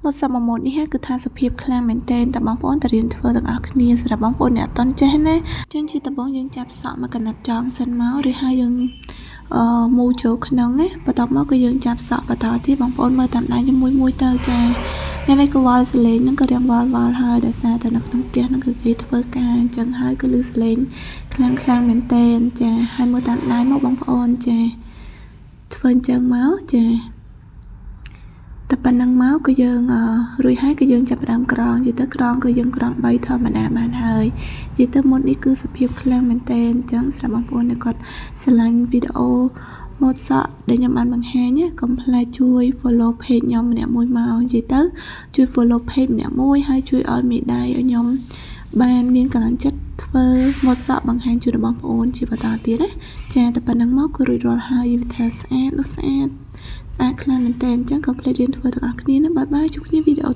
một sập một mônនេះគឺថាសភាពខ្លាំងមែនទែនតែបងប្អូនតរៀនធ្វើទាំងអស់គ្នាសម្រាប់បងប្អូនអ្នកអត់តន់ចេះណាចឹងជាដំបូងយើងចាប់សក់មកកណាត់ចងសិនមកឬហើយយើងមូរចូលក្នុងណាបន្ទាប់មកគឺយើងចាប់សក់បន្តទៀតបងប្អូនមើលតាមដៃមួយទៅចាថ្ងៃនេះក៏វល់សលេងនឹងក៏រៀងវល់ហើយដោយសារតែនៅក្នុងផ្ទះនឹងគឺគេធ្វើការអញ្ចឹងហើយគឺលឺសលេងខ្លាំងមែនទែនចាហើយមើលតាមដៃមកបងប្អូនចាធ្វើអញ្ចឹងមកចាតែប៉ុណ្ណឹងមកគឺយើងរួចហើយគឺយើងចាប់ផ្ដើមក្រងនិយាយទៅក្រងគឺយើងក្រង3ធម្មតាបានហើយនិយាយទៅមុននេះគឺសភាពខ្លាំងមែនទែនអញ្ចឹងសម្រាប់បងប្អូនដែលគាត់ស្រឡាញ់វីដេអូម៉ូដសក់ដែលខ្ញុំបានបង្ហាញកុំភ្លេចជួយ follow page ខ្ញុំម្នាក់មួយមកនិយាយទៅជួយ follow page ម្នាក់មួយហើយជួយឲ្យមេដៃឲ្យខ្ញុំបានមានកម្លាំងចិត្តធ្វើម៉ូដសក់បង្ហាញជូនបងប្អូនជាបន្តទៀតណាចាតែប៉ុណ្ណឹងមកគឺរួចរាល់ហើយវាថាស្អាតខ្លាំងមែនតើអញ្ចឹងកុំភ្លេចរៀនធ្វើទាំងអស់គ្នាណាបាយបាយជួបគ្នាវីដេអូ